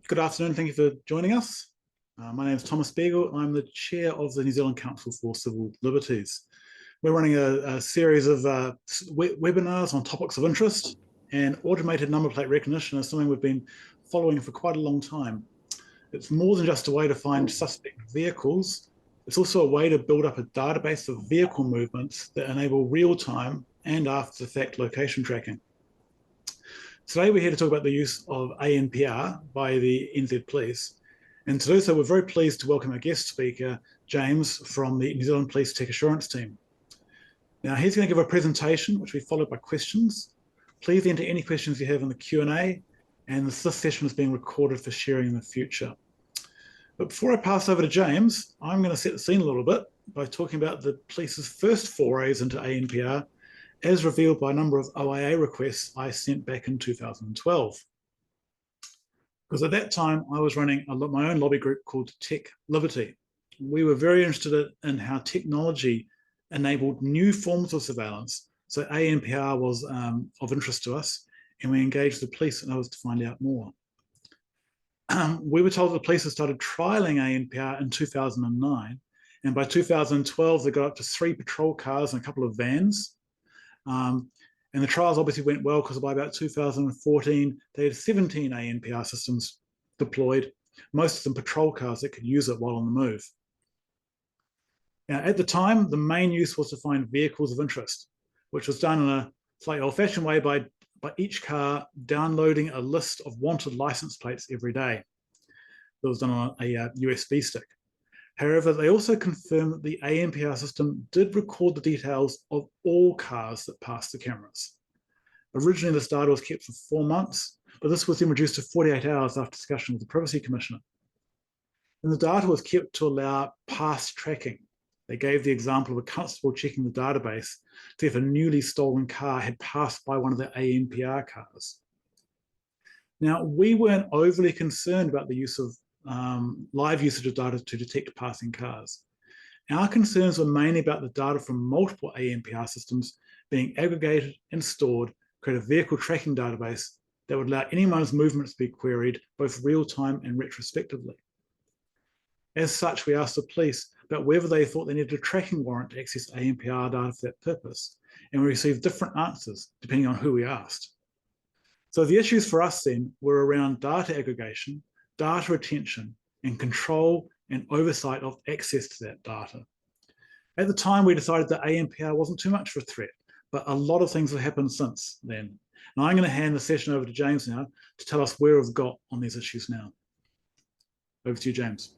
Good afternoon. Thank you for joining us. My name is Thomas Beagle. I'm the chair of the New Zealand Council for Civil Liberties. We're running a series of webinars on topics of interest, and automated number plate recognition is something we've been following for quite a long time. It's more than just a way to find suspect vehicles. It's also a way to build up a database of vehicle movements that enable real-time and after-the-fact location tracking. Today we're here to talk about the use of ANPR by the NZ Police. And to do so, we're very pleased to welcome our guest speaker, James, from the New Zealand Police Tech Assurance team. Now, he's going to give a presentation, which will be followed by questions. Please enter any questions you have in the Q&A, and this session is being recorded for sharing in the future. But before I pass over to James, I'm going to set the scene a little bit by talking about the police's first forays into ANPR, as revealed by a number of OIA requests I sent back in 2012. Because at that time, I was running my own lobby group called Tech Liberty. We were very interested in how technology enabled new forms of surveillance. So ANPR was of interest to us, and we engaged the police in order to find out more. We were told the police had started trialing ANPR in 2009, and by 2012, they got up to 3 patrol cars and a couple of vans. And the trials obviously went well because by about 2014, they had 17 ANPR systems deployed, most of them patrol cars that could use it while on the move. Now, at the time, the main use was to find vehicles of interest, which was done in a slightly old-fashioned way by each car downloading a list of wanted license plates every day. That was done on a USB stick. However, they also confirmed that the ANPR system did record the details of all cars that passed the cameras. Originally, this data was kept for 4 months, but this was then reduced to 48 hours after discussion with the Privacy Commissioner. And the data was kept to allow past tracking. They gave the example of a constable checking the database to see if a newly stolen car had passed by one of the ANPR cars. Now, we weren't overly concerned about the use of live usage of data to detect passing cars. Our concerns were mainly about the data from multiple ANPR systems being aggregated and stored, create a vehicle tracking database that would allow anyone's movements to be queried both real-time and retrospectively. As such, we asked the police about whether they thought they needed a tracking warrant to access ANPR data for that purpose, and we received different answers depending on who we asked. So the issues for us then were around data aggregation, data retention, and control and oversight of access to that data. At the time, we decided that ANPR wasn't too much of a threat, but a lot of things have happened since then. And I'm going to hand the session over to James now to tell us where we've got on these issues now. Over to you, James.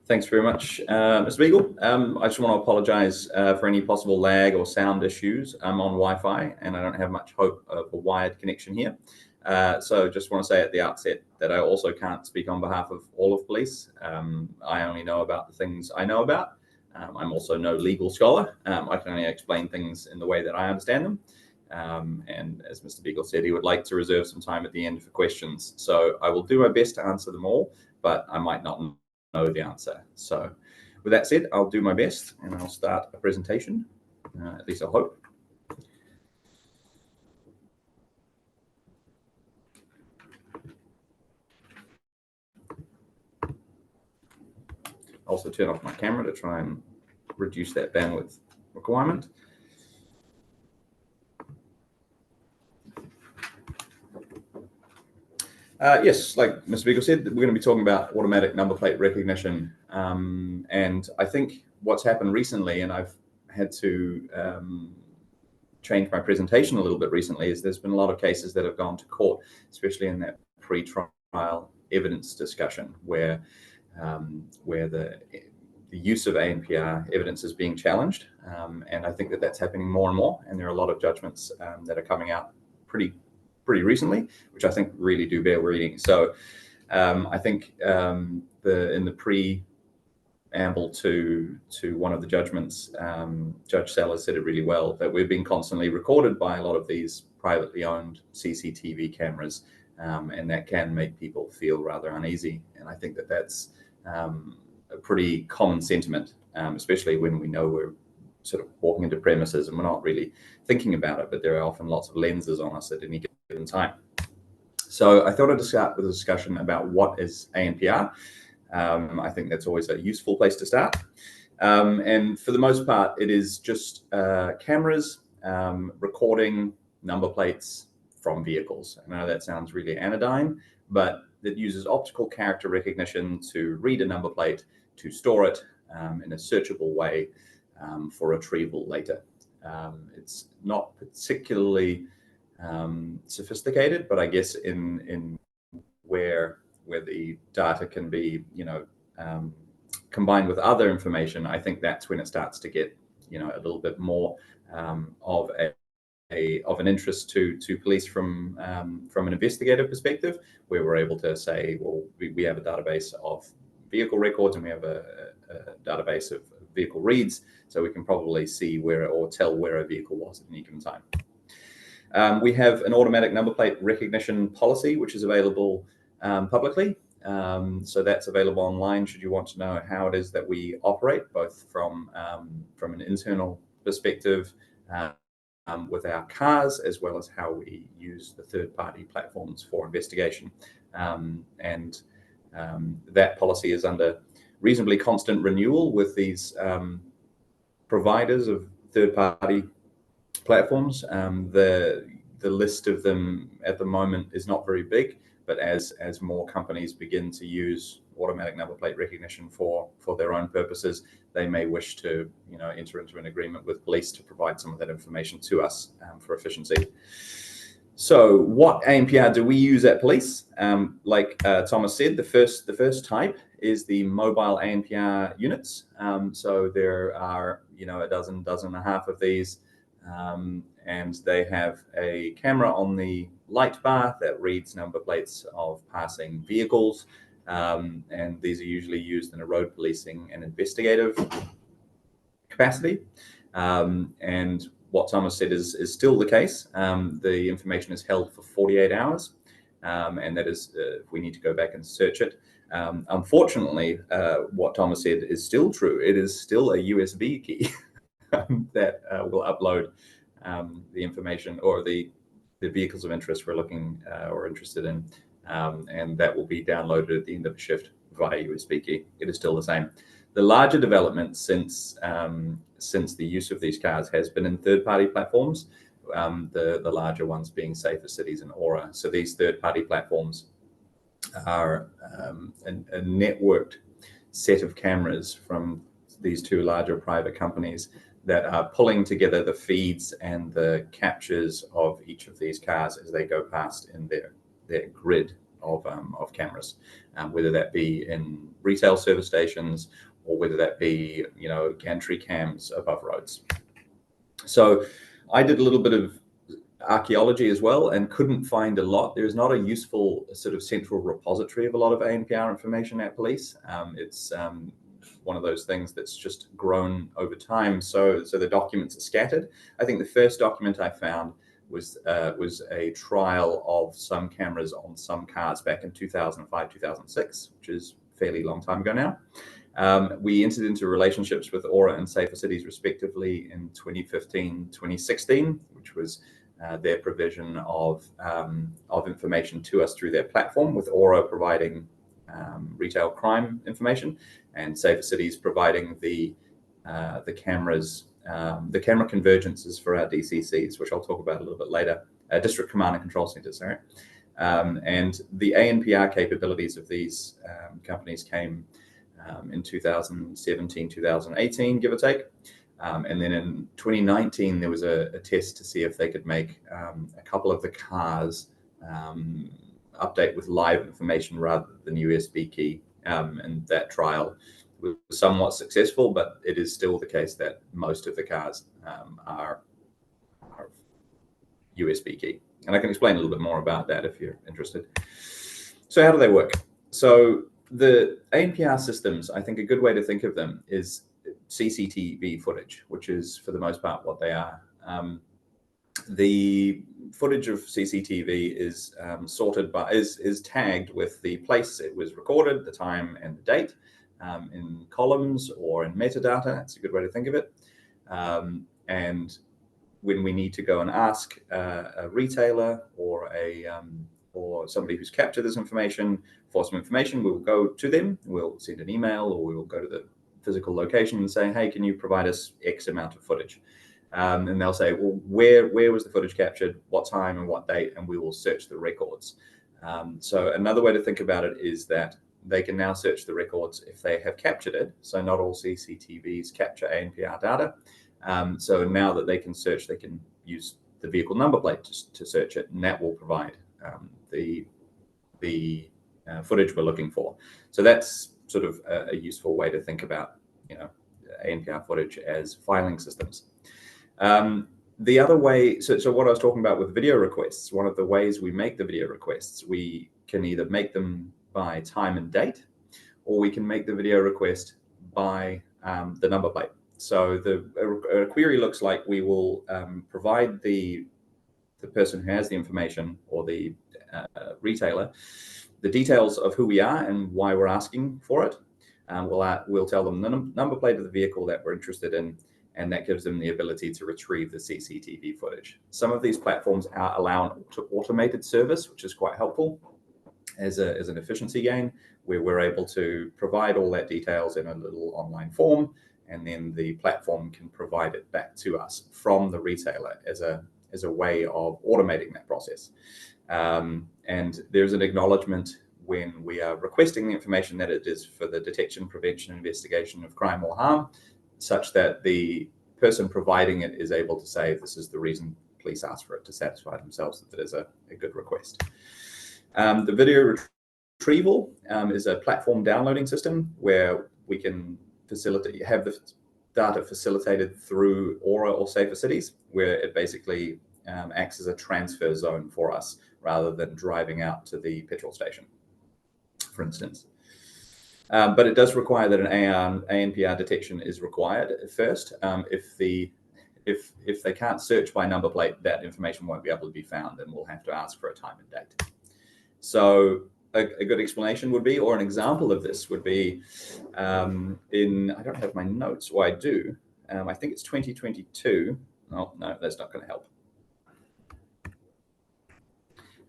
Thanks very much, Mr. Beagle. I just want to apologize for any possible lag or sound issues. I'm on Wi-Fi and I don't have much hope of a wired connection here. So just want to say at the outset that I also can't speak on behalf of all of police. I only know about the things I know about. I'm also no legal scholar. I can only explain things in the way that I understand them. And as Mr. Beagle said, he would like to reserve some time at the end for questions. So I will do my best to answer them all, but I might not know the answer. So with that said, I'll do my best and I'll start a presentation, at least I hope. Also turn off my camera to try and reduce that bandwidth requirement. Yes, like Mr. Beagle said, we're going to be talking about automatic number plate recognition. And I think what's happened recently, and I've had to change my presentation a little bit recently, is there's been a lot of cases that have gone to court, especially in that pre-trial evidence discussion, where the use of ANPR evidence is being challenged. And I think that that's happening more and more. And there are a lot of judgments that are coming out pretty recently, which I think really do bear reading. So I think in the preamble to one of the judgments, Judge Sellers said it really well, that we've been constantly recorded by a lot of these privately owned CCTV cameras, and that can make people feel rather uneasy. And I think that that's a pretty common sentiment, especially when we know we're sort of walking into premises and we're not really thinking about it, but there are often lots of lenses on us at any given time. So I thought I'd start with a discussion about what is ANPR. I think that's always a useful place to start. And for the most part, it is just cameras recording number plates from vehicles. I know that sounds really anodyne, but it uses optical character recognition to read a number plate, to store it in a searchable way for retrieval later. It's not particularly sophisticated, but I guess in where the data can be, combined with other information, I think that's when it starts to get, a little bit more of an interest to police from an investigative perspective, where we're able to say, well, we have a database of vehicle records and we have a database of vehicle reads, so we can probably see or tell where a vehicle was at any given time. We have an automatic number plate recognition policy, which is available publicly. So that's available online should you want to know how it is that we operate, both from an internal perspective with our cars, as well as how we use the third-party platforms for investigation. And that policy is under reasonably constant renewal with these providers of third-party platforms. The list of them at the moment is not very big, but as more companies begin to use automatic number plate recognition for their own purposes, they may wish to enter into an agreement with police to provide some of that information to us for efficiency. So what ANPR do we use at police? Like Thomas said, the first type is the mobile ANPR units. So there are a dozen and a half of these, and they have a camera on the light bar that reads number plates of passing vehicles, and these are usually used in a road policing and investigative capacity. And what Thomas said is still the case. The information is held for 48 hours, and that is if we need to go back and search it. Unfortunately, what Thomas said is still true. It is still a USB key that will upload the information or the vehicles of interest we're looking or interested in, and that will be downloaded at the end of a shift via USB key. It is still the same. The larger development since the use of these cars has been in third-party platforms, the larger ones being Safer Cities and Aura. So these third-party platforms are a networked set of cameras from these two larger private companies that are pulling together the feeds and the captures of each of these cars as they go past in their grid of cameras, whether that be in retail service stations or whether that be gantry cams above roads. So I did a little bit of archaeology as well and couldn't find a lot. There's not a useful sort of central repository of a lot of ANPR information at police. It's one of those things that's just grown over time. So the documents are scattered. I think the first document I found was a trial of some cameras on some cars back in 2005, 2006, which is a fairly long time ago now. We entered into relationships with Aura and Safer Cities respectively in 2015, 2016, which was their provision of information to us through their platform, with Aura providing retail crime information and Safer Cities providing the cameras, the camera convergences for our DCCs, which I'll talk about a little bit later, District Command and Control Centers, sorry. And the ANPR capabilities of these companies came in 2017, 2018, give or take. And then in 2019, there was a test to see if they could make a couple of the cars update with live information rather than USB key. And that trial was somewhat successful, but it is still the case that most of the cars are USB key. And I can explain a little bit more about that if you're interested. So how do they work? So the ANPR systems, I think a good way to think of them is CCTV footage, which is for the most part what they are. The footage of CCTV is sorted by is tagged with the place it was recorded, the time and the date, in columns or in metadata. That's a good way to think of it. And when we need to go and ask a retailer or a somebody who's captured this information for some information, we will go to them, we'll send an email, or we will go to the physical location and say, hey, can you provide us X amount of footage? And they'll say, well, where was the footage captured, what time and what date, and we will search the records. So another way to think about it is that they can now search the records if they have captured it. So not all CCTVs capture ANPR data. So now that they can search, they can use the vehicle number plate to search it, and that will provide the footage we're looking for. So that's sort of a useful way to think about, ANPR footage as filing systems. The other way, so what I was talking about with video requests, one of the ways we make the video requests, we can either make them by time and date, or we can make the video request by the number plate. So a query looks like we will provide the person who has the information, or the retailer, the details of who we are and why we're asking for it. We'll tell them the number plate of the vehicle that we're interested in, and that gives them the ability to retrieve the CCTV footage. Some of these platforms allow an automated service, which is quite helpful as an efficiency gain, where we're able to provide all that details in a little online form, and then the platform can provide it back to us from the retailer as a way of automating that process. And there's an acknowledgement when we are requesting the information that it is for the detection, prevention, investigation of crime or harm, such that the person providing it is able to say, this is the reason police asked for it, to satisfy themselves that it is a good request. The video retrieval is a platform downloading system where we can have the data facilitated through Aura or Safer Cities, where it basically acts as a transfer zone for us rather than driving out to the petrol station, for instance. But it does require that an ANPR detection is required at first. If they can't search by number plate, that information won't be able to be found, and we'll have to ask for a time and date. So a good explanation would be, or an example of this would be, I don't have my notes, or I do. I think it's 2022. Oh, no, that's not going to help.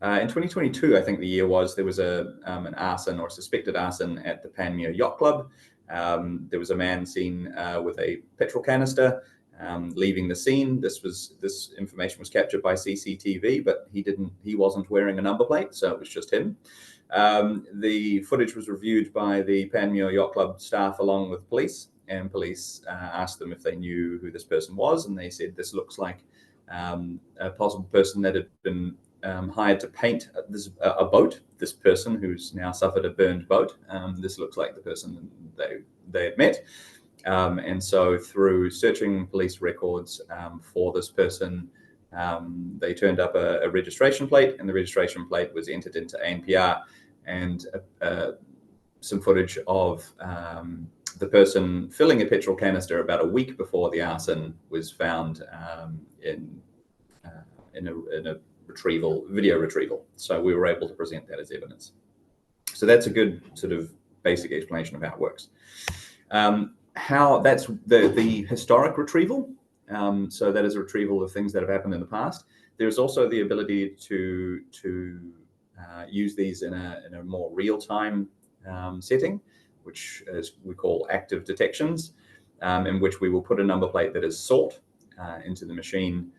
In 2022, I think the year was, there was an arson or suspected arson at the Panmure Yacht Club. There was a man seen with a petrol canister leaving the scene. This information was captured by CCTV, but he wasn't wearing a number plate, so it was just him. The footage was reviewed by the Panmure Yacht Club staff along with police, and police asked them if they knew who this person was, and they said this looks like a possible person that had been hired to paint a boat. This person who's now suffered a burned boat. This looks like the person they had met. And so through searching police records for this person, they turned up a registration plate, and the registration plate was entered into ANPR, and some footage of the person filling a petrol canister about a week before the arson was found in a video retrieval. So we were able to present that as evidence. So that's a good sort of basic explanation of how it works. How that's the historic retrieval. So that is a retrieval of things that have happened in the past. There's also the ability to use these in a more real-time setting, which is we call active detections, in which we will put a number plate that is sought into the machine,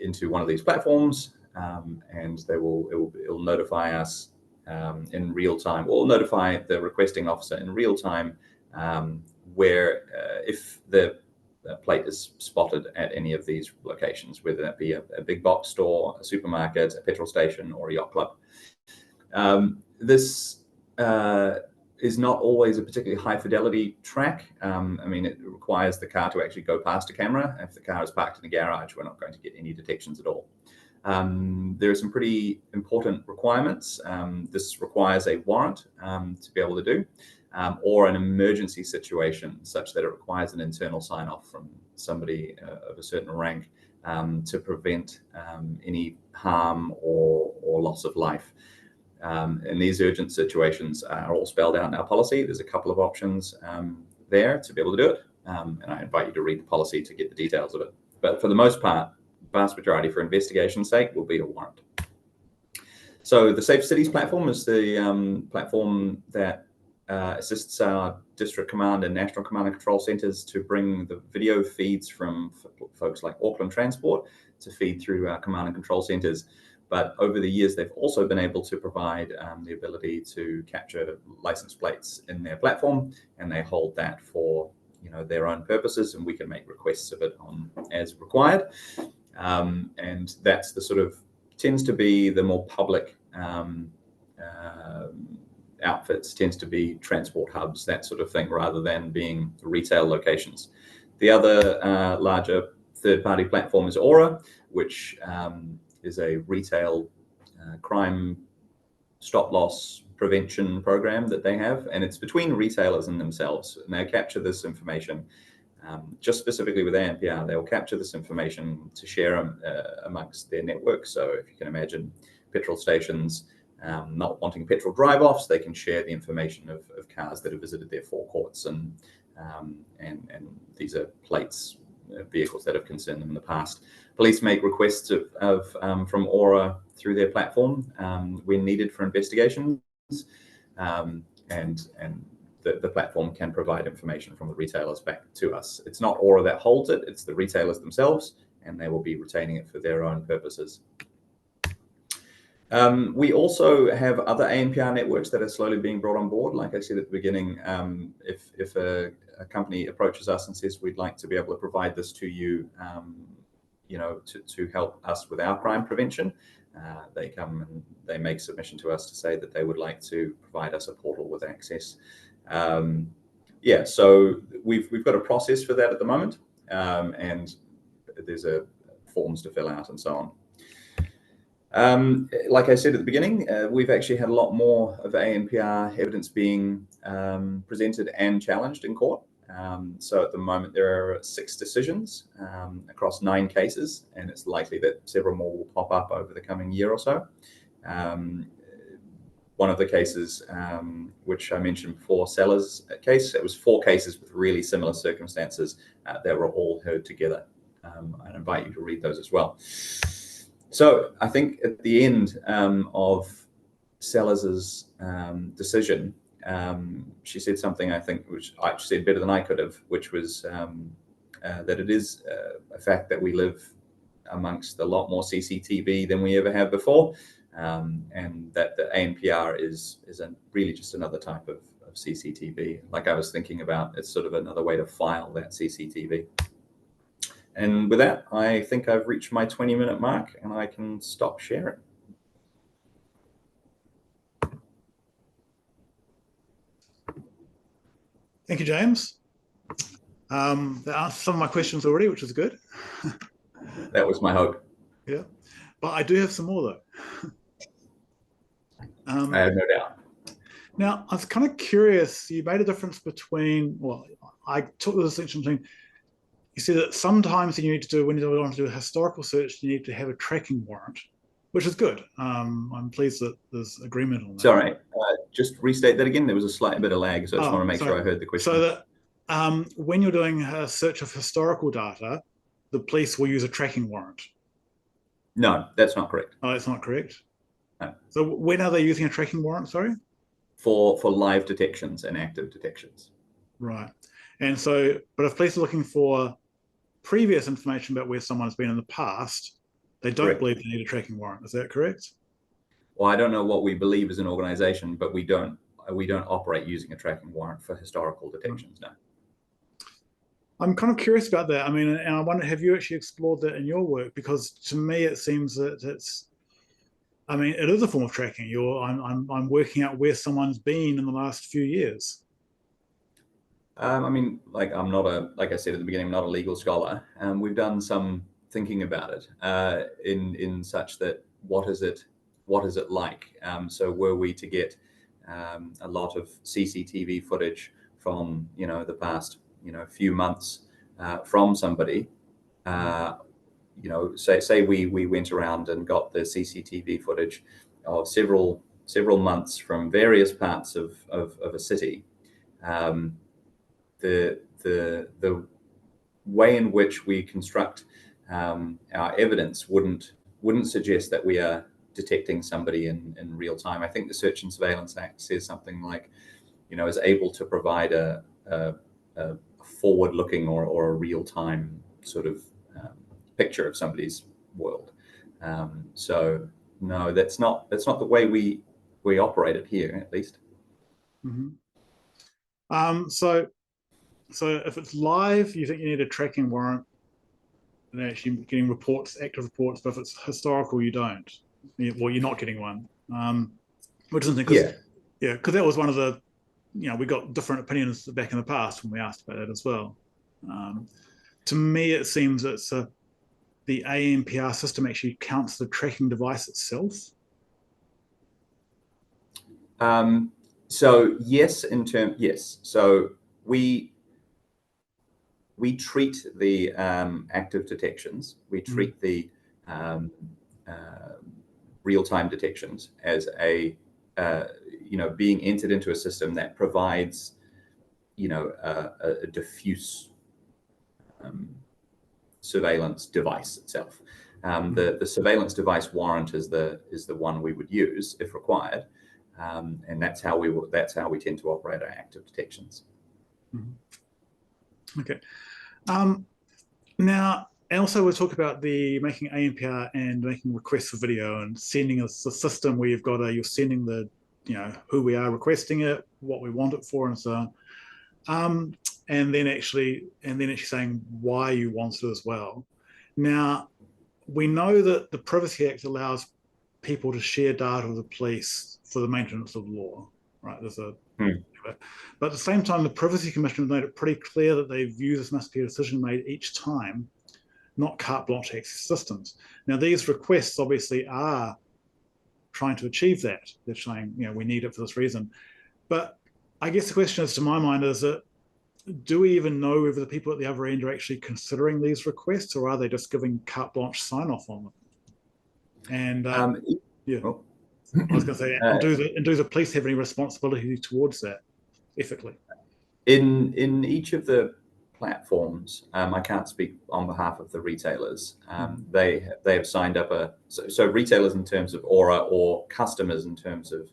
into one of these platforms, and it'll notify us in real time, or notify the requesting officer in real time where if the plate is spotted at any of these locations, whether that be a big box store, a supermarket, a petrol station, or a yacht club. This is not always a particularly high fidelity track. I mean, it requires the car to actually go past a camera. If the car is parked in a garage, we're not going to get any detections at all. There are some pretty important requirements. This requires a warrant to be able to do, or an emergency situation such that it requires an internal sign-off from somebody of a certain rank to prevent any harm or loss of life. And these urgent situations are all spelled out in our policy. There's a couple of options there to be able to do it. And I invite you to read the policy to get the details of it. But for the most part, vast majority for investigation's sake will be a warrant. So the Safe Cities platform is the platform that assists our district command and national command and control centres to bring the video feeds from folks like Auckland Transport to feed through our command and control centres. But over the years, they've also been able to provide the ability to capture license plates in their platform, and they hold that for their own purposes, and we can make requests of it as required. And that's the sort of tends to be the more public outfits, tends to be transport hubs, that sort of thing, rather than being retail locations. The other larger third-party platform is Aura, which is a retail crime stop-loss prevention program that they have, and it's between retailers and themselves, and they capture this information. Just specifically with ANPR, they will capture this information to share amongst their network. So if you can imagine petrol stations not wanting petrol drive-offs, they can share the information of cars that have visited their forecourts, and these are plates, vehicles that have concerned them in the past. Police make requests from Aura through their platform when needed for investigations, and the platform can provide information from the retailers back to us. It's not Aura that holds it, it's the retailers themselves, and they will be retaining it for their own purposes. We also have other ANPR networks that are slowly being brought on board. Like I said at the beginning, if a company approaches us and says, we'd like to be able to provide this to you, to help us with our crime prevention, they come and they make submission to us to say that they would like to provide us a portal with access. So we've got a process for that at the moment, and there's forms to fill out and so on. Like I said at the beginning, we've actually had a lot more of ANPR evidence being presented and challenged in court. So at the moment there are 6 decisions across 9 cases, and it's likely that several more will pop up over the coming year or so. One of the cases, which I mentioned before, Sellers case, it was 4 cases with really similar circumstances that were all heard together. I invite you to read those as well. So I think at the end of Sellers's decision, she said something, I think, which I said better than I could have, which was that it is a fact that we live amongst a lot more CCTV than we ever have before, and that the ANPR is really just another type of CCTV. Like I was thinking about, it's sort of another way to file that CCTV. And with that, I think I've reached my 20-minute mark, and I can stop sharing. Thank you, James. They answered some of my questions already, which is good. That was my hope. Yeah, but I do have some more though. I have no doubt. Now, I was kind of curious. You made a difference between, well, I took the distinction between, you said that sometimes you need to do, when you want to do a historical search, you need to have a tracking warrant, which is good. I'm pleased that there's agreement on that. Sorry, just restate that again. There was a slight bit of lag, so I just want to make sure I heard the question. So that when you're doing a search of historical data, the police will use a tracking warrant. No, that's not correct. Oh, that's not correct? No. So when are they using a tracking warrant, sorry? For live detections and active detections. Right. And so, but if police are looking for previous information about where someone's been in the past, they don't Correct. believe they need a tracking warrant. Is that correct? Well, I don't know what we believe as an organization, but we don't operate using a tracking warrant for historical detections, no. I'm kind of curious about that. I mean, and I wonder, have you actually explored that in your work? Because to me, it seems that it's, I mean, it is a form of tracking. I'm working out where someone's been in the last few years. I mean, like I said at the beginning, I'm not a legal scholar. We've done some thinking about it in such that what is it like? So were we to get a lot of CCTV footage from the past few months from somebody, say we went around and got the CCTV footage of several months from various parts of a city. The way in which we construct our evidence wouldn't suggest that we are detecting somebody in real time. I think the Search and Surveillance Act says something like, is able to provide a forward-looking or a real-time sort of picture of somebody's world. So no, that's not the way we operate it here, at least. Mm-hmm. So if it's live, you think you need a tracking warrant and actually getting reports, active reports. But if it's historical, you don't. Well, you're not getting one, which is interesting because that was one of the, we got different opinions back in the past when we asked about that as well. To me, it seems it's the ANPR system actually counts the tracking device itself. So yes, yes. So we treat the active detections, we treat the real-time detections as a being entered into a system that provides a diffuse surveillance device itself. The surveillance device warrant is the one we would use if required, and that's how we tend to operate our active detections. Okay. Now, and also we'll talk about the making ANPR and making requests for video and sending us a system where you're sending the, who we are requesting it, what we want it for, and so on. And then actually saying why you want it as well. Now, we know that the Privacy Act allows people to share data with the police for the maintenance of law, right? But at the same time, the Privacy Commission has made it pretty clear that they view this must be a decision made each time, not carte blanche access systems. Now, these requests obviously are trying to achieve that. They're saying, we need it for this reason. But I guess the question is, to my mind, is that do we even know whether the people at the other end are actually considering these requests, or are they just giving carte blanche sign-off on them? And I was going to say, do the police have any responsibility towards that ethically? In each of the platforms, I can't speak on behalf of the retailers. They have signed up so retailers in terms of Aura, or customers in terms of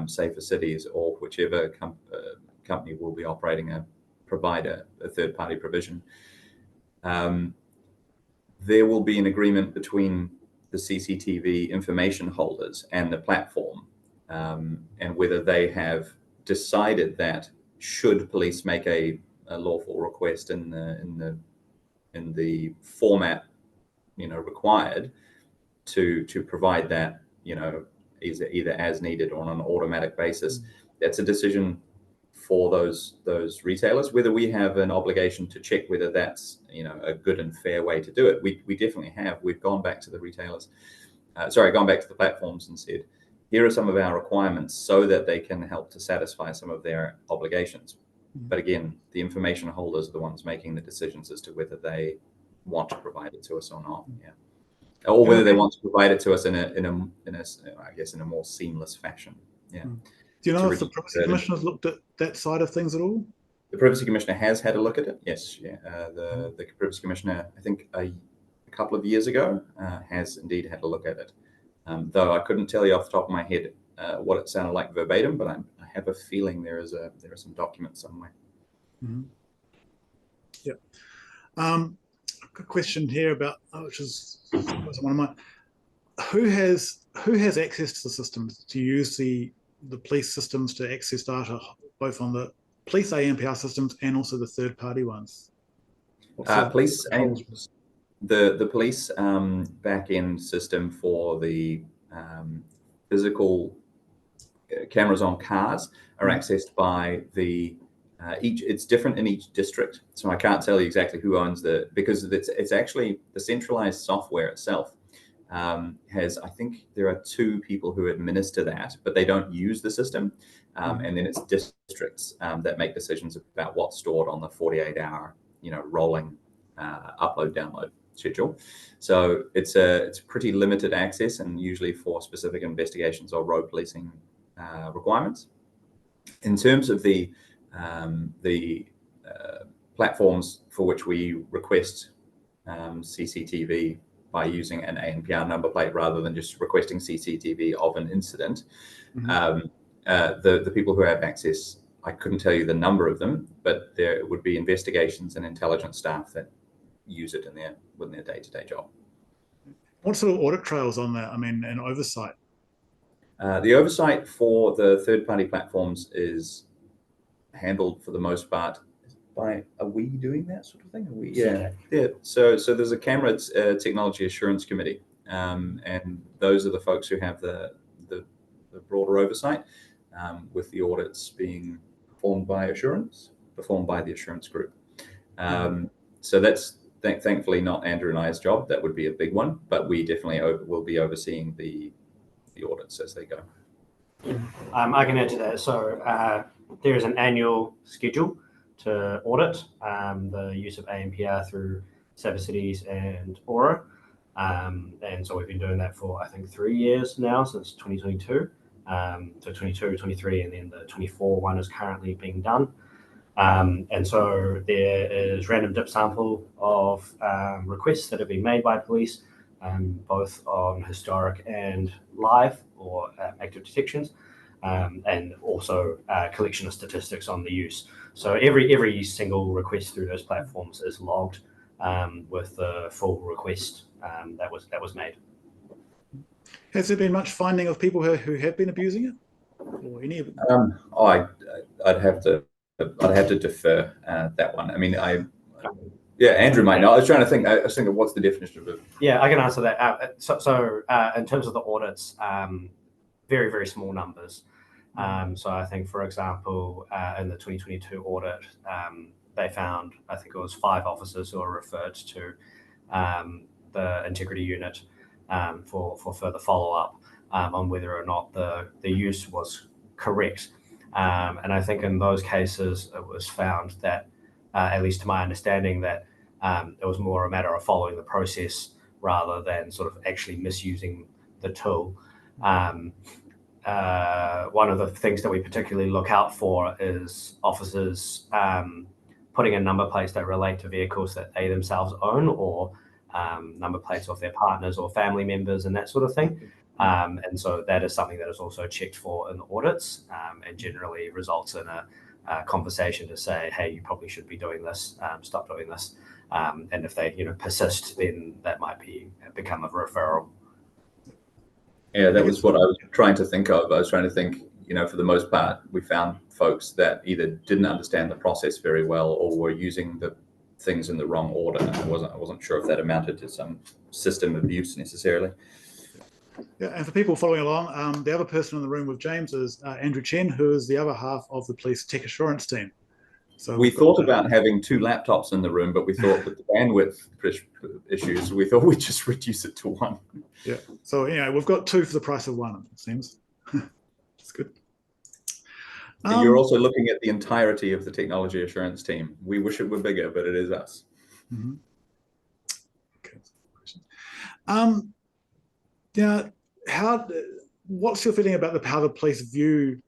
Safer Cities, or whichever company will be operating a third-party provision. There will be an agreement between the CCTV information holders and the platform, and whether they have decided that should police make a lawful request in the format required to provide that either as needed or on an automatic basis. That's a decision for those retailers. Whether we have an obligation to check whether that's a good and fair way to do it, we definitely have. We've gone back to the retailers, gone back to the platforms and said, here are some of our requirements so that they can help to satisfy some of their obligations. But again, the information holders are the ones making the decisions as to whether they want to provide it to us or not. Or whether they want to provide it to us in a more seamless fashion. Do you know if the Privacy Commissioner has looked at that side of things at all? The Privacy Commissioner has had a look at it. Yes, the Privacy Commissioner, I think a couple of years ago, has indeed had a look at it. Though I couldn't tell you off the top of my head what it sounded like verbatim, but I have a feeling there are some documents somewhere. Yeah. A question here about which is one of mine. Who has access to the systems to use the police systems to access data, both on the police ANPR systems and also the third-party ones? Police and the police back-end system for the physical cameras on cars are accessed by the it's different in each district, so I can't tell you exactly who owns because it's actually the centralized software itself has, I think there are 2 people who administer that, but they don't use the system, and then it's districts that make decisions about what's stored on the 48-hour rolling upload download schedule. So it's pretty limited access, and usually for specific investigations or road policing requirements. In terms of the platforms for which we request CCTV by using an ANPR number plate rather than just requesting CCTV of an incident. The people who have access, I couldn't tell you the number of them, but there would be investigations and intelligence staff that use it within their day-to-day job. What sort of audit trails on that? I mean, and oversight? The oversight for the third-party platforms is handled for the most part by, are we doing that sort of thing? Are we? Yeah. So there's a camera technology assurance committee, and those are the folks who have the broader oversight, with the audits being performed by the assurance group. So that's thankfully not Andrew and I's job. That would be a big one, but we definitely will be overseeing the audits as they go. I can add to that. So there is an annual schedule to audit the use of ANPR through Cyber Cities and Aura. And so we've been doing that for, I think, 3 years now, since 2022. So 22, 23, and then the 24 one is currently being done. And so there is random dip sample of requests that have been made by police, both on historic and live or active detections, and also collection of statistics on the use. So every single request through those platforms is logged with the full request that was made. Has there been much finding of people who have been abusing it, or any of it? I'd have to defer that one. I mean, Andrew might know. I was trying to think. I was thinking, what's the definition of it? Yeah, I can answer that. So in terms of the audits, very, very small numbers. So I think, for example, in the 2022 audit, they found, I think it was 5 officers who were referred to the integrity unit for further follow-up on whether or not the use was correct. And I think in those cases, it was found that, at least to my understanding, that it was more a matter of following the process rather than sort of actually misusing the tool. One of the things that we particularly look out for is officers putting in number plates that relate to vehicles that they themselves own, or number plates of their partners or family members and that sort of thing. And so that is something that is also checked for in the audits, and generally results in a conversation to say, hey, you probably should be doing this, stop doing this. And if they persist, then that might become a referral. Yeah, that was what I was trying to think of. I was trying to think, for the most part, we found folks that either didn't understand the process very well or were using the things in the wrong order. I wasn't sure if that amounted to some system abuse necessarily. Yeah, and for people following along, the other person in the room with James is Andrew Chen, who is the other half of the police tech assurance team. So we thought about having 2 laptops in the room, but we thought with the bandwidth issues, we thought we'd just reduce it to 1. Yeah, so we've got 2 for the price of 1, it seems. That's good. And you're also looking at the entirety of the technology assurance team. We wish it were bigger, but it is us. Mm-hmm. Okay. Yeah, what's your feeling about how the police view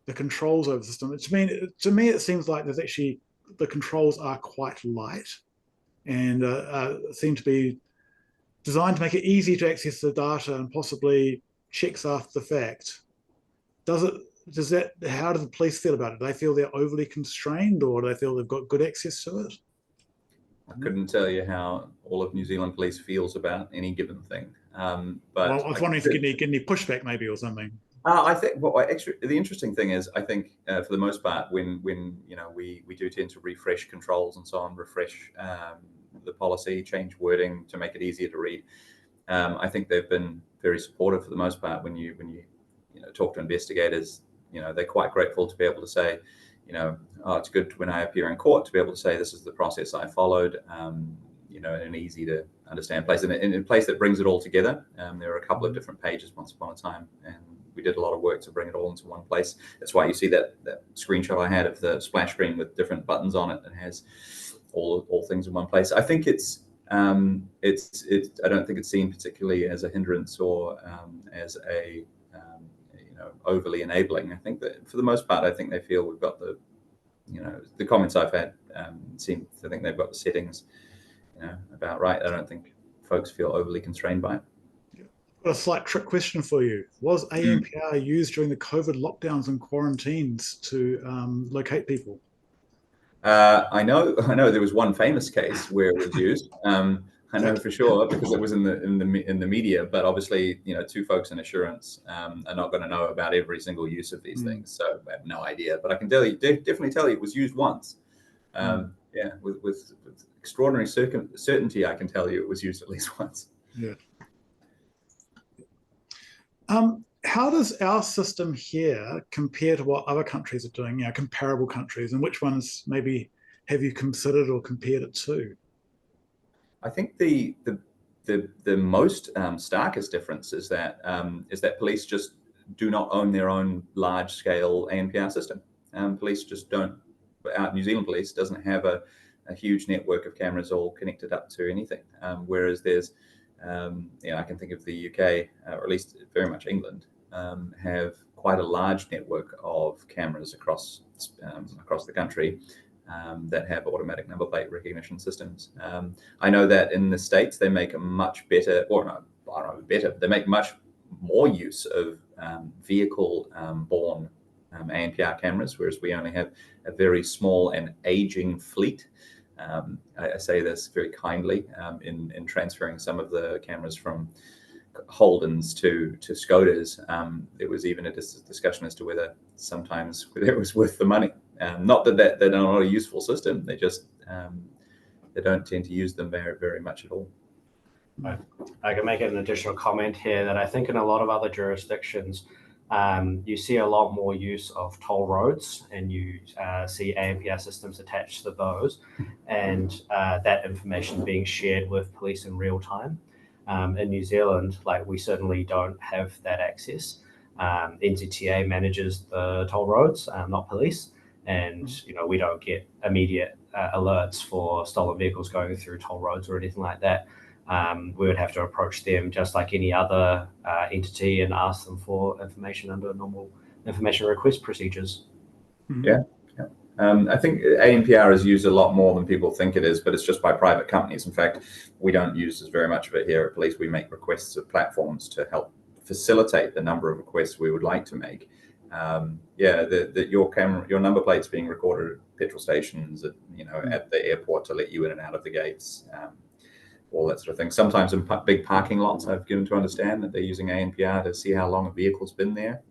the controls over the system? To me, it seems like there's actually, the controls are quite light and seem to be designed to make it easy to access the data and possibly checks after the fact. How do the police feel about it? Do they feel they're overly constrained, or do they feel they've got good access to it? I couldn't tell you how all of New Zealand Police feels about any given thing. But well, I was wondering if you get any pushback maybe or something. I think the interesting thing is, I think for the most part, when we do tend to refresh controls and so on, refresh the policy, change wording to make it easier to read. I think they've been very supportive for the most part. When you talk to investigators, they're quite grateful to be able to say, oh, it's good when I appear in court to be able to say this is the process I followed, in an easy to understand place, and in a place that brings it all together. There are a couple of different pages once upon a time, and we did a lot of work to bring it all into one place. That's why you see that screenshot I had of the splash screen with different buttons on it and has all things in one place. I think I don't think it's seen particularly as a hindrance or as a overly enabling. I think that for the most part, I think they feel we've got the comments I've had seem to think they've got the settings about right. I don't think folks feel overly constrained by it. I've got a slight trick question for you. Was ANPR used during the COVID lockdowns and quarantines to locate people? I know there was one famous case where it was used. I know for sure because it was in the media. But obviously, two folks in assurance are not going to know about every single use of these things, so I have no idea. But I can definitely tell you it was used once. Yeah, with extraordinary certainty, I can tell you it was used at least once. Yeah. How does our system here compare to what other countries are doing, comparable countries, and which ones maybe have you considered or compared it to? I think the most starkest difference is that police just do not own their own large scale ANPR system. Police just don't. New Zealand Police doesn't have a huge network of cameras all connected up to anything. Whereas there's I can think of the UK, or at least very much England, have quite a large network of cameras across the country that have automatic number plate recognition systems. I know that in the States they make a much better, or no, I don't know, better. They make much more use of vehicle-borne ANPR cameras, whereas we only have a very small and aging fleet. I say this very kindly in transferring some of the cameras from Holdens to Skodas. There was even a discussion as to whether it was worth the money. Not that they're not a useful system. They just they don't tend to use them very, very much at all. I can make an additional comment here that I think in a lot of other jurisdictions, you see a lot more use of toll roads, and you see ANPR systems attached to those, and that information being shared with police in real time. In New Zealand, we certainly don't have that access. NZTA manages the toll roads, not police, and we don't get immediate alerts for stolen vehicles going through toll roads or anything like that. We would have to approach them just like any other entity and ask them for information under normal information request procedures. Yeah. I think ANPR is used a lot more than people think it is, but it's just by private companies. In fact, we don't use very much of it here at police. We make requests of platforms to help facilitate the number of requests we would like to make. Your number plates being recorded at petrol stations, at the airport to let you in and out of the gates. All that sort of thing. Sometimes in big parking lots, I've given to understand that they're using ANPR to see how long a vehicle's been there.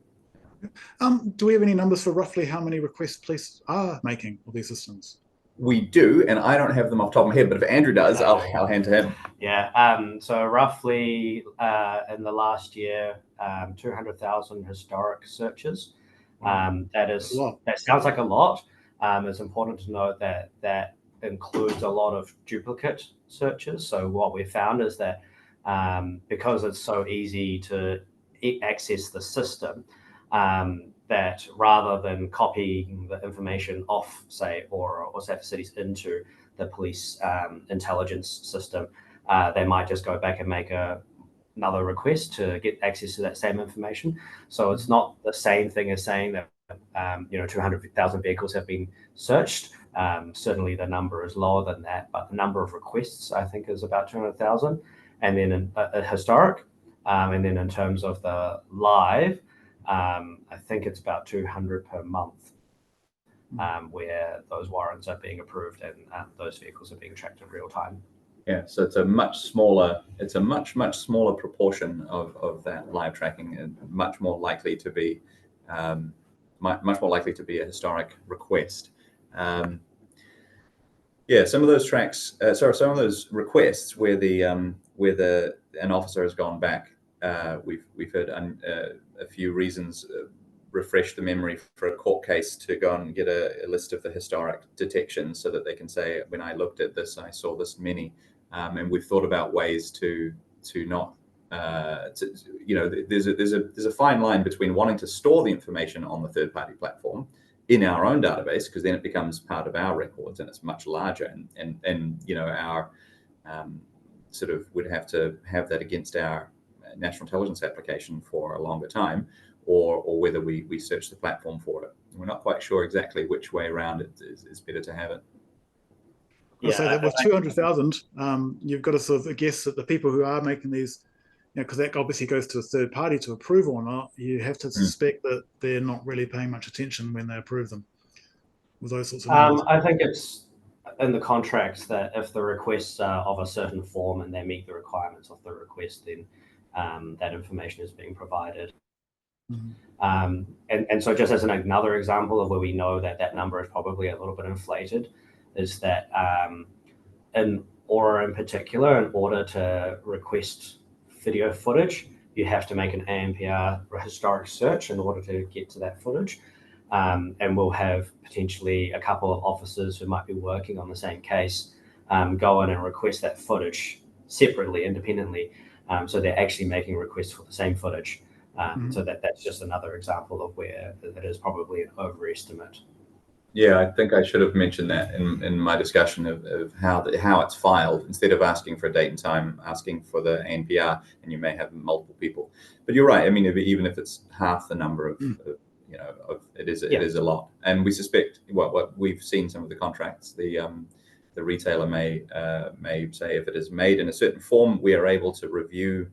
Do we have any numbers for roughly how many requests police are making of these systems? We do, and I don't have them off the top of my head, but if Andrew does, I'll hand to him. Yeah, so roughly in the last year, 200,000 historic searches. That sounds like a lot. It's important to note that includes a lot of duplicate searches. So what we found is that because it's so easy to access the system, that rather than copying the information off, say, or South Cities into the police intelligence system, they might just go back and make another request to get access to that same information. So it's not the same thing as saying that 200,000 vehicles have been searched. Certainly the number is lower than that, but the number of requests I think is about 200,000, and then historic, and then in terms of the live, I think it's about 200 per month, where those warrants are being approved and those vehicles are being tracked in real time. Yeah, so it's a much smaller proportion of that live tracking, and much more likely to be a historic request. Some of those some of those requests where an officer has gone back, we've heard a few reasons. Refresh the memory for a court case to go and get a list of the historic detections, so that they can say, when I looked at this, I saw this many. And we've thought about ways to not, there's a fine line between wanting to store the information on the third-party platform in our own database, because then it becomes part of our records and it's much larger, and our sort of would have to have that against our national intelligence application for a longer time, or whether we search the platform for it. We're not quite sure exactly which way around it is better to have it. I'll say that with 200,000, you've got to sort of guess that the people who are making these, because that obviously goes to a third party to approve or not, you have to suspect that they're not really paying much attention when they approve them with those sorts of numbers. I think it's in the contracts that if the requests are of a certain form and they meet the requirements of the request, then that information is being provided. And so just as another example of where we know that that number is probably a little bit inflated is that in Aura in particular, in order to request video footage, you have to make an ANPR historic search in order to get to that footage. And we'll have potentially a couple of officers who might be working on the same case go in and request that footage separately, independently. So they're actually making requests for the same footage. So that's just another example of where it is probably an overestimate. Yeah, I think I should have mentioned that in my discussion of how it's filed. Instead of asking for a date and time, asking for the ANPR, and you may have multiple people. But you're right. I mean, even if it's half the number of it is a lot. And we suspect what we've seen some of the contracts. The retailer may say if it is made in a certain form, we are able to review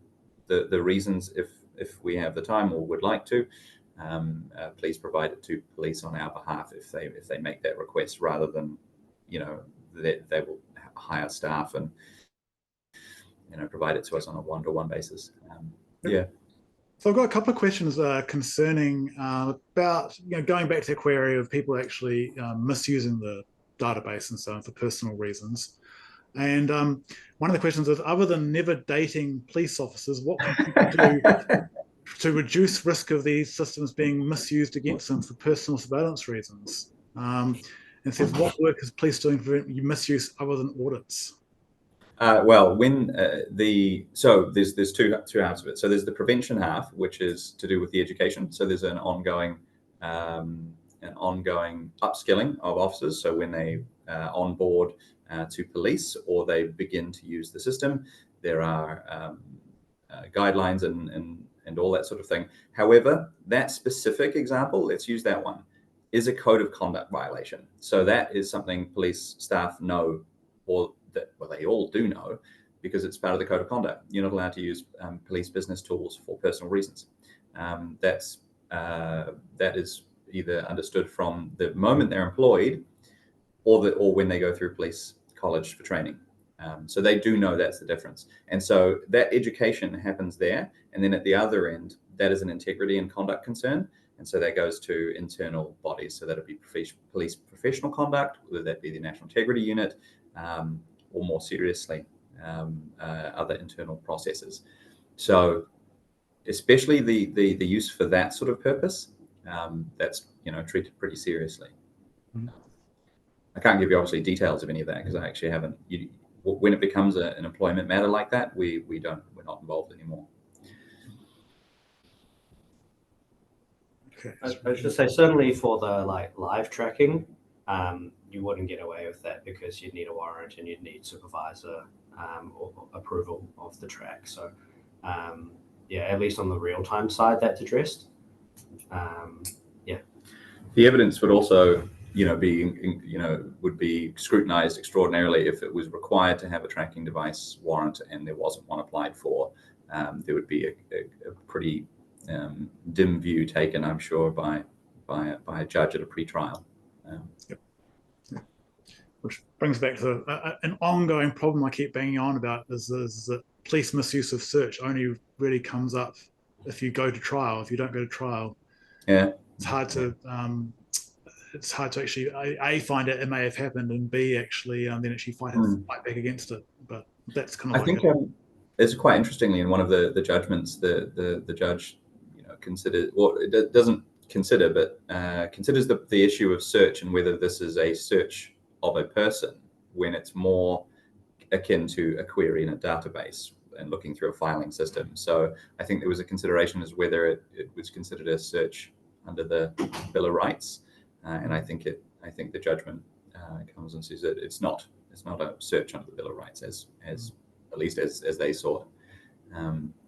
the reasons if we have the time or would like to. Please provide it to police on our behalf if they make that request, rather than they will hire staff and provide it to us on a one-to-one basis. So I've got a couple of questions concerning about going back to the query of people actually misusing the database and so on for personal reasons. And one of the questions is, other than never dating police officers, what can people do to reduce risk of these systems being misused against them for personal surveillance reasons? And says, what work is police doing to prevent misuse other than audits? Well, when so there's two halves of it. So there's the prevention half, which is to do with the education. So there's an ongoing upskilling of officers. So when they onboard to police or they begin to use the system, there are guidelines and all that sort of thing. However, that specific example, let's use that one, is a code of conduct violation. So that is something police staff know, or they all do know, because it's part of the code of conduct. You're not allowed to use police business tools for personal reasons. That is either understood from the moment they're employed, or when they go through police college for training. So they do know that's the difference. And so that education happens there. And then at the other end, that is an integrity and conduct concern. And so that goes to internal bodies. So that'll be police professional conduct, whether that be the National Integrity Unit, or more seriously, other internal processes. So especially the use for that sort of purpose, that's treated pretty seriously. I can't give you obviously details of any of that because I actually haven't. When it becomes an employment matter like that, we're not involved anymore. Okay. I should say certainly for the live tracking, you wouldn't get away with that because you'd need a warrant and you'd need supervisor or approval of the track. So at least on the real-time side, that's addressed. The evidence would also would be scrutinized extraordinarily if it was required to have a tracking device warrant and there wasn't one applied for. There would be a pretty dim view taken, I'm sure, by a judge at a pre-trial. Which brings back to an ongoing problem I keep banging on about is that police misuse of search only really comes up if you go to trial. If you don't go to trial, it's hard to actually A, find it may have happened, and B, actually then actually fight back against it. But that's kind of I think it's quite interestingly in one of the judgments, the judge considered, well, it doesn't consider, but considers the issue of search and whether this is a search of a person when it's more akin to a query in a database and looking through a filing system. So I think there was a consideration as whether it was considered a search under the Bill of Rights, and I think the judgment comes and says that it's not a search under the Bill of Rights as at least as they saw it.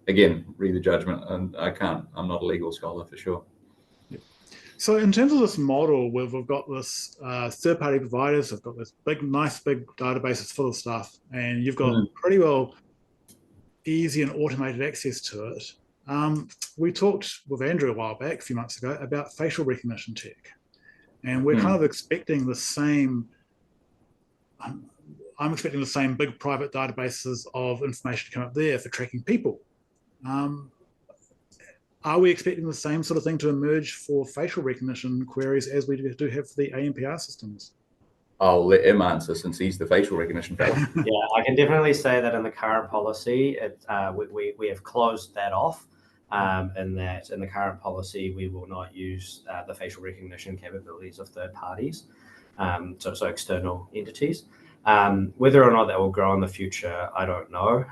Again, read the judgment, and I'm not a legal scholar for sure. So in terms of this model, where we've got this third-party providers, they've got this nice big databases full of stuff, and you've got pretty well easy and automated access to it. We talked with Andrew a while back, a few months ago, about facial recognition tech, and we're kind of expecting the same. I'm expecting the same big private databases of information to come up there for tracking people. Are we expecting the same sort of thing to emerge for facial recognition queries as we do have for the ANPR systems? I'll let him answer since he's the facial recognition fellow. Yeah, I can definitely say that in the current policy, we have closed that off. In that, in the current policy, we will not use the facial recognition capabilities of third parties, so external entities. Whether or not that will grow in the future, I don't know.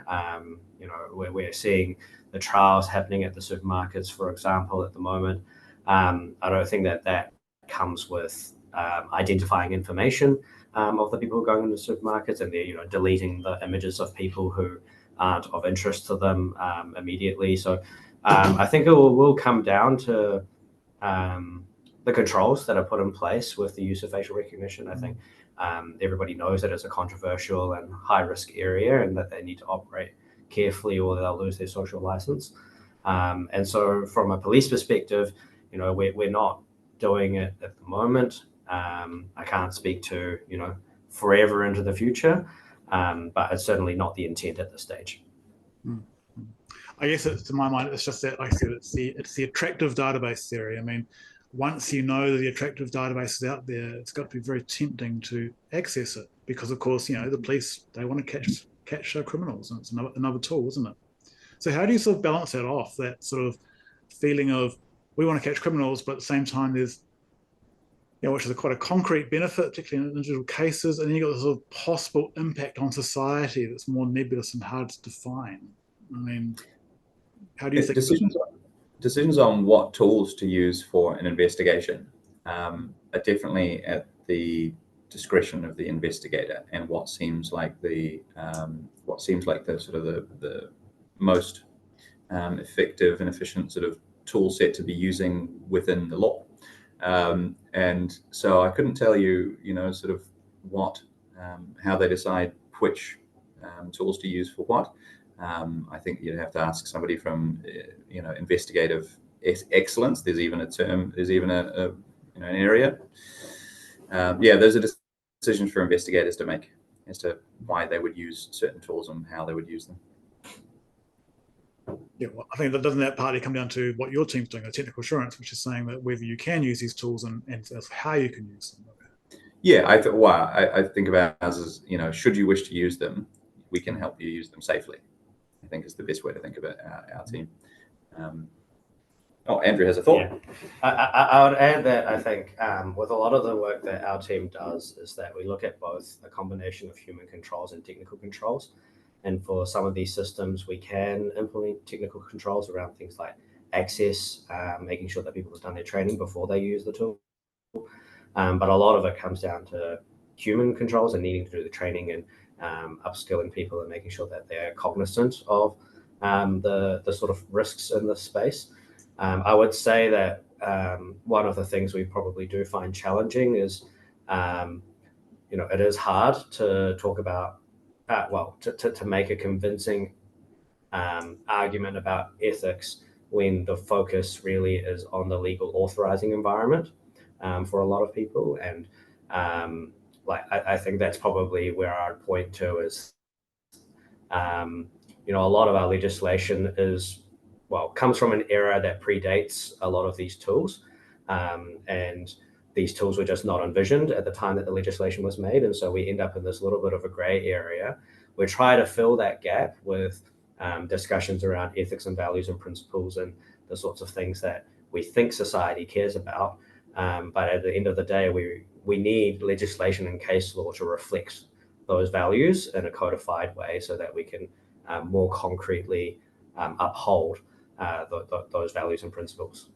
We're seeing the trials happening at the supermarkets, for example, at the moment. I don't think that comes with identifying information of the people going into supermarkets, and they're deleting the images of people who aren't of interest to them immediately. So I think it will come down to the controls that are put in place with the use of facial recognition. I think everybody knows that it's a controversial and high risk area, and that they need to operate carefully or they'll lose their social license. And so from a police perspective, we're not doing it at the moment. I can't speak to, forever into the future, but it's certainly not the intent at this stage. I guess to my mind, it's just that, like I said, it's the attractive database theory. I mean, once you know the attractive database is out there, it's got to be very tempting to access it because, of course, the police, they want to catch criminals, and it's another tool, isn't it? So how do you sort of balance that off, that sort of feeling of we want to catch criminals, but at the same time there's, which is quite a concrete benefit, particularly in individual cases, and then you've got this sort of possible impact on society that's more nebulous and hard to define. I mean, how do you think decisions on what tools to use for an investigation are definitely at the discretion of the investigator, and what seems like the sort of the most effective and efficient sort of tool set to be using within the law. And so I couldn't tell you, sort of how they decide which tools to use for what. I think you'd have to ask somebody from, investigative excellence. There's even a term. There's even an area. Those are decisions for investigators to make as to why they would use certain tools and how they would use them. Yeah, well, I think doesn't that partly come down to what your team's doing, the technical assurance, which is saying that whether you can use these tools and how you can use them. Yeah, I think about it as should you wish to use them, we can help you use them safely. I think is the best way to think about our team. Andrew has a thought. Yeah. I would add that I think with a lot of the work that our team does is that we look at both a combination of human controls and technical controls. And for some of these systems, we can implement technical controls around things like access, making sure that people have done their training before they use the tool. But a lot of it comes down to human controls and needing to do the training and upskilling people and making sure that they're cognizant of the sort of risks in this space. I would say that one of the things we probably do find challenging is, it is hard to talk about, to make a convincing argument about ethics when the focus really is on the legal authorizing environment for a lot of people. And I think that's probably where I'd point to is, a lot of our legislation comes from an era that predates a lot of these tools. And these tools were just not envisioned at the time that the legislation was made. And so we end up in this little bit of a gray area. We try to fill that gap with discussions around ethics and values and principles and the sorts of things that we think society cares about. But at the end of the day, we need legislation and case law to reflect those values in a codified way so that we can more concretely uphold those values and principles.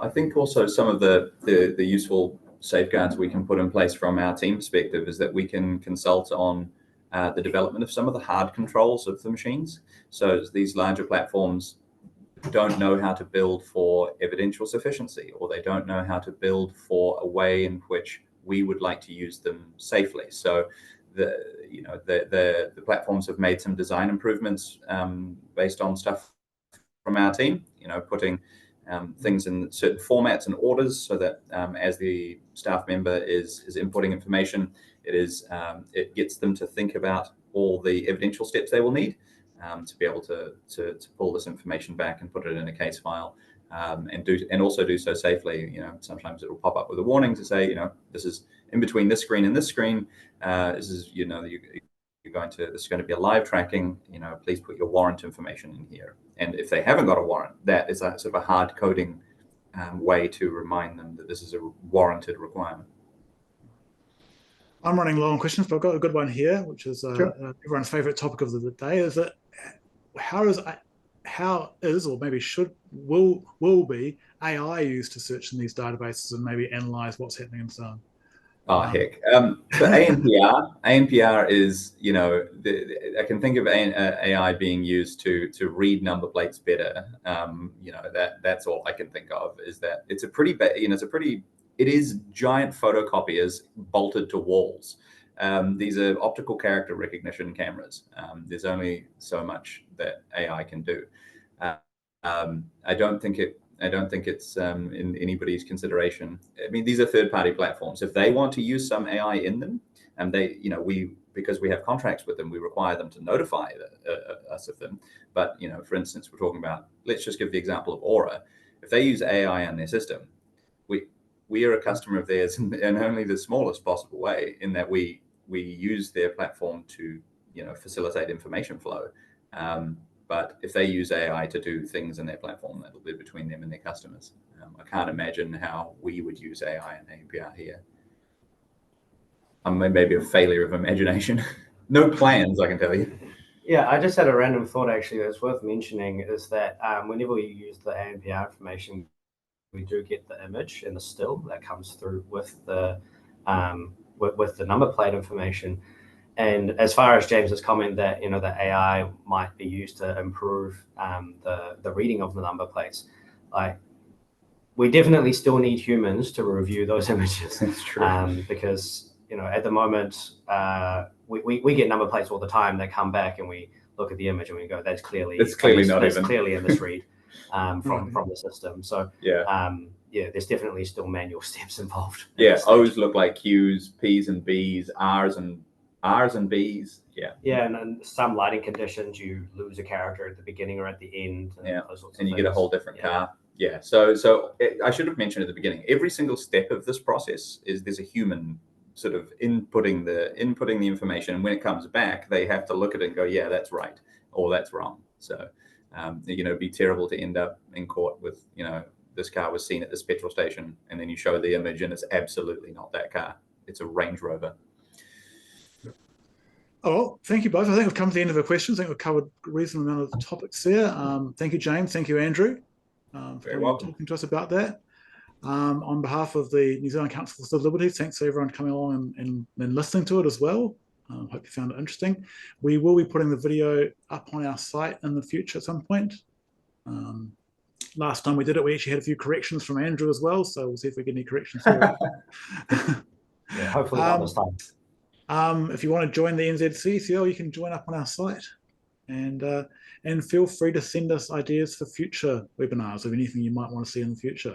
I think also some of the useful safeguards we can put in place from our team perspective is that we can consult on the development of some of the hard controls of the machines. So these larger platforms don't know how to build for evidential sufficiency, or they don't know how to build for a way in which we would like to use them safely. So the platforms have made some design improvements based on stuff from our team, putting things in certain formats and orders, so that as the staff member is inputting information, it gets them to think about all the evidential steps they will need to be able to pull this information back and put it in a case file, and also do so safely. Sometimes it will pop up with a warning to say, this is in between this screen and this screen. This is this is going to be a live tracking. Please put your warrant information in here. And if they haven't got a warrant, that is a sort of a hard coding way to remind them that this is a warranted requirement. I'm running low on questions, but I've got a good one here, which is Sure. Everyone's favorite topic of the day. Is that how is or maybe will be AI used to search in these databases and maybe analyze what's happening and so on? Oh, heck. So ANPR is, I can think of AI being used to read number plates better. That's all I can think of, is that it's a pretty, it is giant photocopiers bolted to walls. These are optical character recognition cameras. There's only so much that AI can do. I don't think it's in anybody's consideration. I mean, these are third-party platforms. If they want to use some AI in them, and because we have contracts with them, we require them to notify us of them. But for instance, we're talking about, let's just give the example of Aura. If they use AI in their system, we are a customer of theirs in only the smallest possible way, in that we use their platform to facilitate information flow. But if they use AI to do things in their platform, that'll be between them and their customers. I can't imagine how we would use AI and ANPR here. Maybe a failure of imagination. No plans, I can tell you. Yeah, I just had a random thought, actually, that's worth mentioning, is that whenever we use the ANPR information, we do get the image and the still that comes through with the number plate information. And as far as James's comment that the AI might be used to improve the reading of the number plates, we definitely still need humans to review those images. That's true. Because at the moment we get number plates all the time that come back, and we look at the image and we go, that's clearly clearly a misread from the system. So there's definitely still manual steps involved. Yeah, O's look like Q's, P's and B's, R's and B's. Yeah, and some lighting conditions, you lose a character at the beginning or at the end. And you get a whole different car. Yeah, so I should have mentioned at the beginning, every single step of this process there's a human sort of inputting the information, and when it comes back, they have to look at it and go, yeah, that's right, or that's wrong. So it'd be terrible to end up in court with this car was seen at this petrol station, and then you show the image and it's absolutely not that car. It's a Range Rover. Oh, thank you both. I think we've come to the end of the questions. I think we've covered a reasonable amount of the topics there. Thank you, James. Thank you, Andrew, for talking to us about that. On behalf of the New Zealand Council for Civil Liberties, thanks to everyone coming along and listening to it as well. Hope you found it interesting. We will be putting the video up on our site in the future at some point. Last time we did it, we actually had a few corrections from Andrew as well, so we'll see if we get any corrections here. Yeah, hopefully not this time. If you want to join the NZCCL, you can join up on our site, and feel free to send us ideas for future webinars of anything you might want to see in the future.